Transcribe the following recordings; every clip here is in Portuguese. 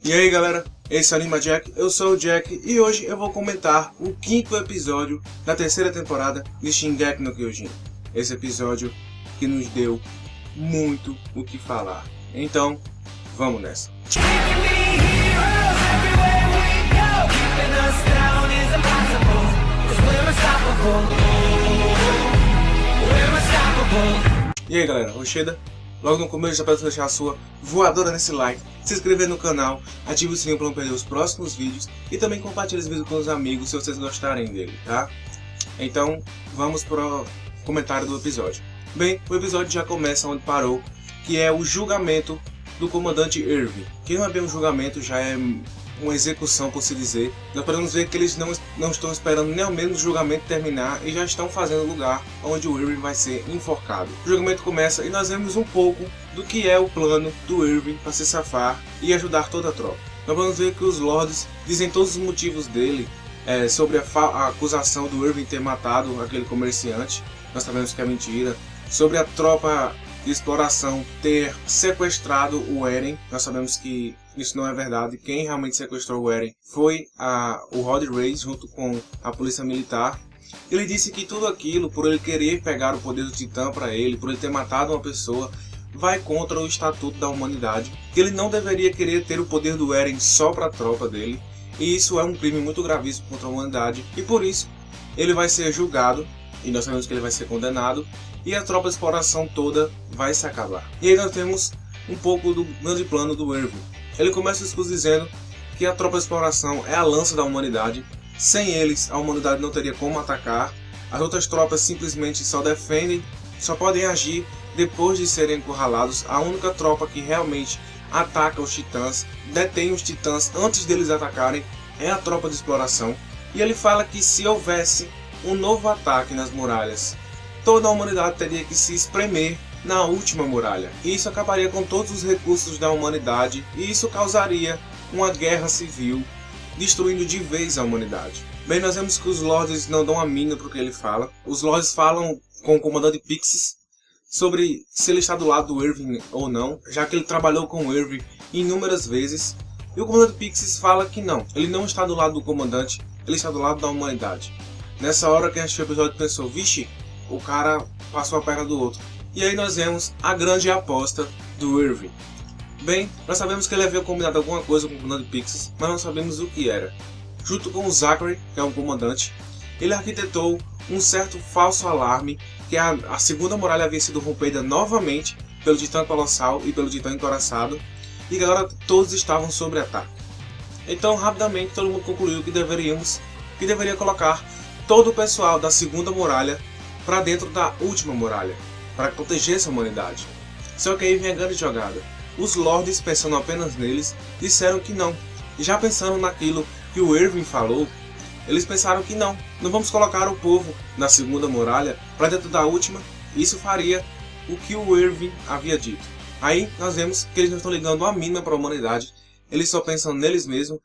E aí galera, esse é o Anima Jack, eu sou o Jack e hoje eu vou comentar o 5º episódio da 3ª temporada de Shingeki no Kyojin. Esse episódio que nos deu muito o que falar. Então, vamos nessa. E aí galera, Rocheda? Logo no começo já peço deixar a sua voadora nesse like, se inscrever no canal, ative o sininho para não perder os próximos vídeos e também compartilhe esse vídeo com os amigos se vocês gostarem dele, tá? Então, vamos para o comentário do episódio. Bem, o episódio já começa onde parou, que é o julgamento do comandante Erwin. Que não é bem um julgamento, já é uma execução, por se dizer. Nós podemos ver que eles não estão esperando nem ao menos o julgamento terminar e já estão fazendo o lugar onde o Erwin vai ser enforcado. O julgamento começa e nós vemos um pouco do que é o plano do Erwin para se safar e ajudar toda a tropa. Nós vamos ver que os Lords dizem todos os motivos dele sobre a acusação do Erwin ter matado aquele comerciante. Nós sabemos que é mentira. Sobre a tropa de exploração ter sequestrado o Eren, nós sabemos que isso não é verdade. Quem realmente sequestrou o Eren foi o Rod Reis junto com a polícia militar. Ele disse que tudo aquilo, por ele querer pegar o poder do Titã para ele, por ele ter matado uma pessoa, vai contra o estatuto da humanidade. Ele não deveria querer ter o poder do Eren só para a tropa dele, e isso é um crime muito gravíssimo contra a humanidade, e por isso ele vai ser julgado, e nós sabemos que ele vai ser condenado, e a tropa de exploração toda vai se acabar. E aí nós temos um pouco do grande plano do Erwin. Ele começa o discurso dizendo que a tropa de exploração é a lança da humanidade. Sem eles, a humanidade não teria como atacar. As outras tropas simplesmente só defendem, só podem agir depois de serem encurralados. A única tropa que realmente ataca os titãs, detém os titãs antes deles atacarem, é a tropa de exploração. E ele fala que se houvesse um novo ataque nas muralhas, toda a humanidade teria que se espremer na última muralha. E isso acabaria com todos os recursos da humanidade e isso causaria uma guerra civil, destruindo de vez a humanidade. Bem, nós vemos que os Lords não dão a mínima para o que ele fala. Os Lords falam com o comandante Pixis sobre se ele está do lado do Erwin ou não, já que ele trabalhou com o Erwin inúmeras vezes. E o comandante Pixis fala que não, ele não está do lado do comandante, ele está do lado da humanidade. Nessa hora que a gente viu o episódio pensou, vixe, o cara passou a perna do outro. E aí nós vemos a grande aposta do Erwin. Bem, nós sabemos que ele havia combinado alguma coisa com o comandante Pixis, mas não sabemos o que era. Junto com o Zachary, que é um comandante, ele arquitetou um certo falso alarme que a segunda muralha havia sido rompida novamente pelo Titã Colossal e pelo Titã Encoraçado, e que agora todos estavam sob ataque. Então rapidamente todo mundo concluiu que deveria colocar todo o pessoal da segunda muralha para dentro da última muralha, para proteger essa humanidade. Só que aí vem a grande jogada. Os Lords, pensando apenas neles, disseram que não. E já pensando naquilo que o Erwin falou, eles pensaram que não vamos colocar o povo na segunda muralha para dentro da última. Isso faria o que o Erwin havia dito. Aí nós vemos que eles não estão ligando a mínima para a humanidade, eles só pensam neles mesmos.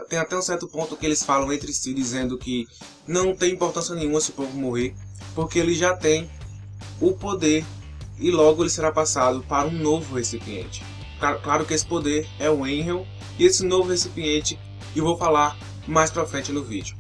Tem até um certo ponto que eles falam entre si, dizendo que não tem importância nenhuma se o povo morrer, porque ele já tem o poder e logo ele será passado para um novo recipiente. Claro que esse poder é o Enel e esse novo recipiente eu vou falar mais pra frente no vídeo.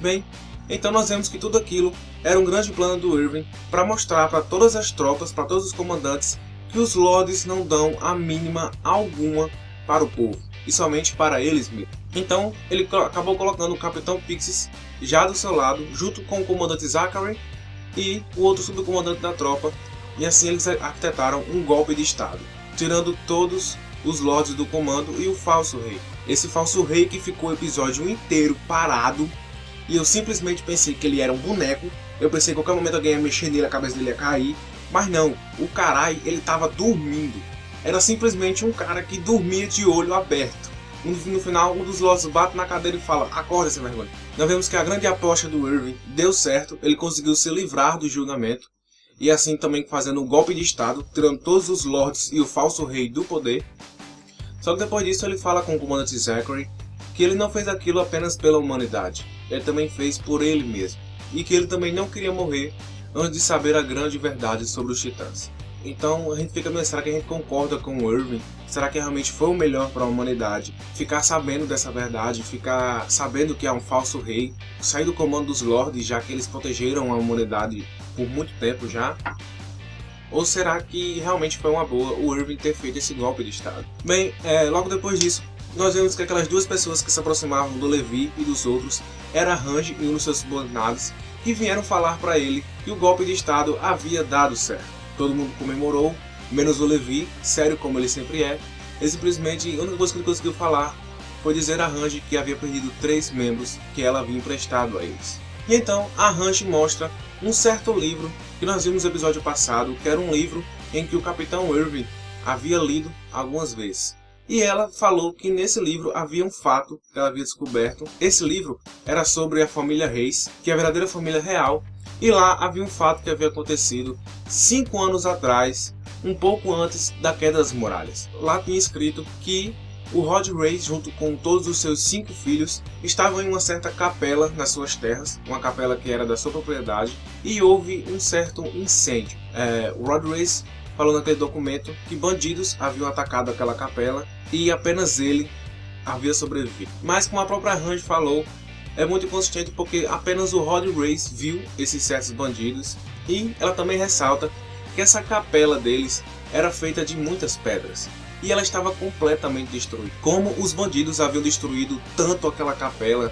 Bem, então nós vemos que tudo aquilo era um grande plano do Erwin para mostrar para todas as tropas, para todos os comandantes, que os Lords não dão a mínima alguma para o povo, e somente para eles mesmos. Então ele acabou colocando o Capitão Pixis já do seu lado, junto com o comandante Zachary e o outro subcomandante da tropa, e assim eles arquitetaram um golpe de estado, tirando todos os Lords do comando e o falso rei. Esse falso rei que ficou o episódio inteiro parado, e eu simplesmente pensei que ele era um boneco. Eu pensei que a qualquer momento alguém ia mexer nele, a cabeça dele ia cair, mas não, o carai, ele estava dormindo. Era simplesmente um cara que dormia de olho aberto. No final, um dos Lords bate na cadeira e fala, acorda sem vergonha. Nós vemos que a grande aposta do Erwin deu certo, ele conseguiu se livrar do julgamento, e assim também fazendo um golpe de estado, tirando todos os Lords e o falso rei do poder. Só que depois disso ele fala com o comandante Zachary que ele não fez aquilo apenas pela humanidade, ele também fez por ele mesmo, e que ele também não queria morrer antes de saber a grande verdade sobre os titãs. Então a gente fica pensando, será que a gente concorda com o Irving? Será que realmente foi o melhor para a humanidade? Ficar sabendo dessa verdade, ficar sabendo que é um falso rei, sair do comando dos Lords, já que eles protegeram a humanidade por muito tempo já? Ou será que realmente foi uma boa o Irving ter feito esse golpe de estado? Bem, logo depois disso, nós vemos que aquelas duas pessoas que se aproximavam do Levi e dos outros era Range e um dos seus subordinados, que vieram falar para ele que o golpe de estado havia dado certo. Todo mundo comemorou, menos o Levi, sério como ele sempre é. Ele simplesmente, a única coisa que ele conseguiu falar foi dizer a Range que havia perdido 3 membros que ela havia emprestado a eles. E então a Range mostra um certo livro que nós vimos no episódio passado, que era um livro em que o Capitão Irving havia lido algumas vezes. E ela falou que nesse livro havia um fato que ela havia descoberto. Esse livro era sobre a família Reis, que é a verdadeira família real. E lá havia um fato que havia acontecido 5 anos atrás, um pouco antes da queda das muralhas. Lá tinha escrito que o Rod Reis, junto com todos os seus 5 filhos, estavam em uma certa capela nas suas terras, uma capela que era da sua propriedade, e houve um certo incêndio. O Rod Reis falou naquele documento que bandidos haviam atacado aquela capela e apenas ele havia sobrevivido. Mas como a própria Range falou, é muito inconsistente porque apenas o Rod Reis viu esses certos bandidos, e ela também ressalta que essa capela deles era feita de muitas pedras e ela estava completamente destruída. Como os bandidos haviam destruído tanto aquela capela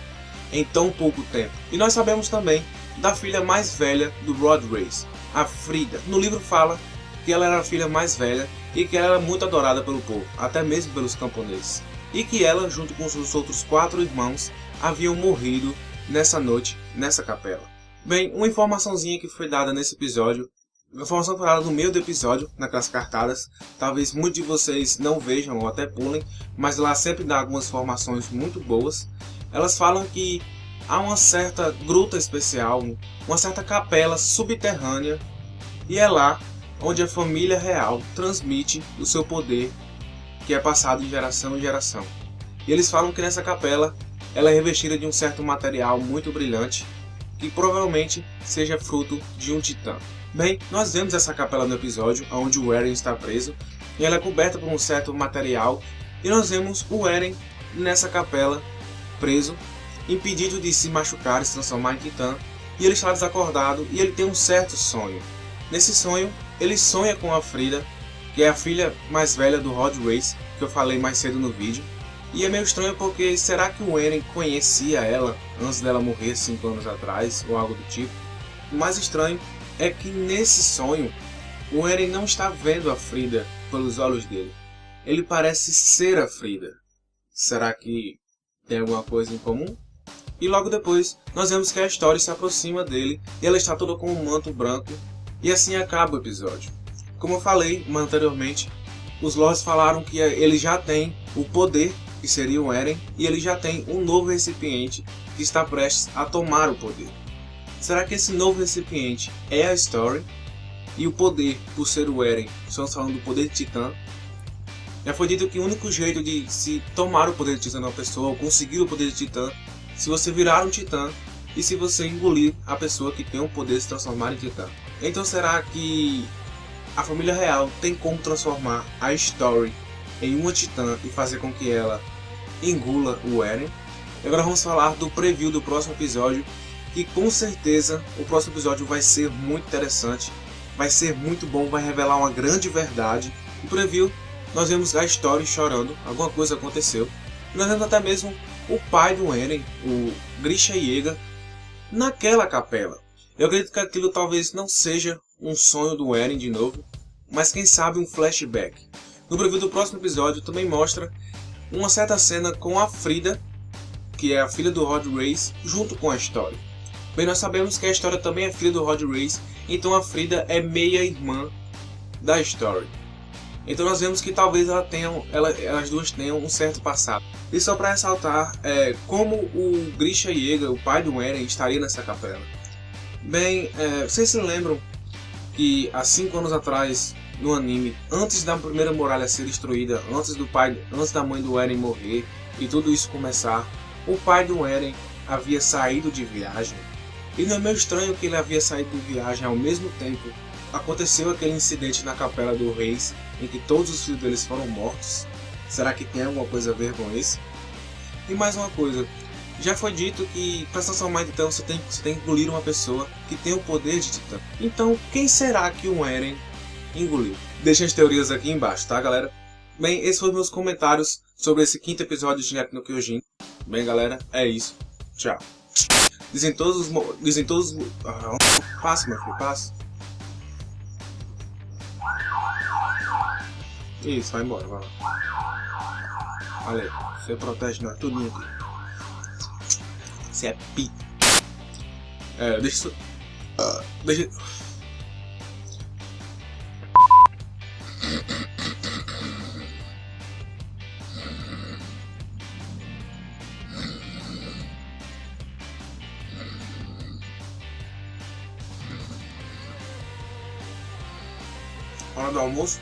em tão pouco tempo? E nós sabemos também da filha mais velha do Rod Reis, a Frida. No livro fala que ela era a filha mais velha e que ela era muito adorada pelo povo, até mesmo pelos camponeses. E que ela, junto com os outros 4 irmãos, haviam morrido nessa noite, nessa capela. Bem, uma informaçãozinha que foi dada nesse episódio, uma informação foi dada no meio do episódio, naquelas cartadas, talvez muitos de vocês não vejam ou até pulem, mas lá sempre dá algumas informações muito boas. Elas falam que há uma certa gruta especial, uma certa capela subterrânea, e é lá onde a família real transmite o seu poder, que é passado de geração em geração. E eles falam que nessa capela ela é revestida de um certo material muito brilhante, que provavelmente seja fruto de um titã. Bem, nós vemos essa capela no episódio, onde o Eren está preso, e ela é coberta por um certo material, e nós vemos o Eren nessa capela, preso, impedido de se machucar e se transformar em titã, e ele está desacordado, e ele tem um certo sonho. Nesse sonho, ele sonha com a Frida, que é a filha mais velha do Rod Reis, que eu falei mais cedo no vídeo. E é meio estranho porque será que o Eren conhecia ela antes dela morrer 5 anos atrás, ou algo do tipo? O mais estranho é que nesse sonho, o Eren não está vendo a Frida pelos olhos dele. Ele parece ser a Frida. Será que tem alguma coisa em comum? E logo depois, nós vemos que a história se aproxima dele e ela está toda com um manto branco. E assim acaba o episódio. Como eu falei anteriormente, os Lords falaram que ele já tem o poder, que seria o Eren, e ele já tem um novo recipiente que está prestes a tomar o poder. Será que esse novo recipiente é a Story? E o poder, por ser o Eren, estamos falando do poder de Titã. Já foi dito que o único jeito de se tomar o poder de Titã de uma pessoa, ou conseguir o poder de Titã, se você virar um Titã e se você engolir a pessoa que tem o poder de se transformar em Titã. Então será que a família real tem como transformar a Story em uma Titã e fazer com que ela engula o Eren? E agora vamos falar do preview do próximo episódio, que com certeza o próximo episódio vai ser muito interessante, vai ser muito bom, vai revelar uma grande verdade. No preview nós vemos a Story chorando, alguma coisa aconteceu. E nós vemos até mesmo o pai do Eren, o Grisha Yeager, naquela capela. Eu acredito que aquilo talvez não seja um sonho do Eren de novo, mas quem sabe um flashback. No preview do próximo episódio também mostra uma certa cena com a Frida, que é a filha do Rod Reis, junto com a Story. Bem, nós sabemos que a Story também é filha do Rod Reis, então a Frida é meia-irmã da Story. Então nós vemos que talvez elas duas tenham um certo passado. E só para ressaltar, como o Grisha Yeager, o pai do Eren, estaria nessa capela. Bem, vocês se lembram que há 5 anos atrás, no anime, antes da primeira muralha ser destruída, antes da mãe do Eren morrer e tudo isso começar, o pai do Eren havia saído de viagem. E não é meio estranho que ele havia saído de viagem ao mesmo tempo aconteceu aquele incidente na Capela do Reis, em que todos os filhos deles foram mortos. Será que tem alguma coisa a ver com isso? E mais uma coisa, já foi dito que para se transformar em Titã você tem que engolir uma pessoa que tem o poder de Titã. Então, quem será que o Eren engoliu? Deixem as teorias aqui embaixo, tá, galera? Bem, esses foram meus comentários sobre esse quinto episódio de Shingeki no Kyojin. Bem, galera, é isso. Tchau. Dizem todos os... Passa, meu filho, passa. Isso, vai embora, vai lá. Valeu, você protege nós, tudo aqui. Você é pi. Deixa isso... deixa... Hora do almoço.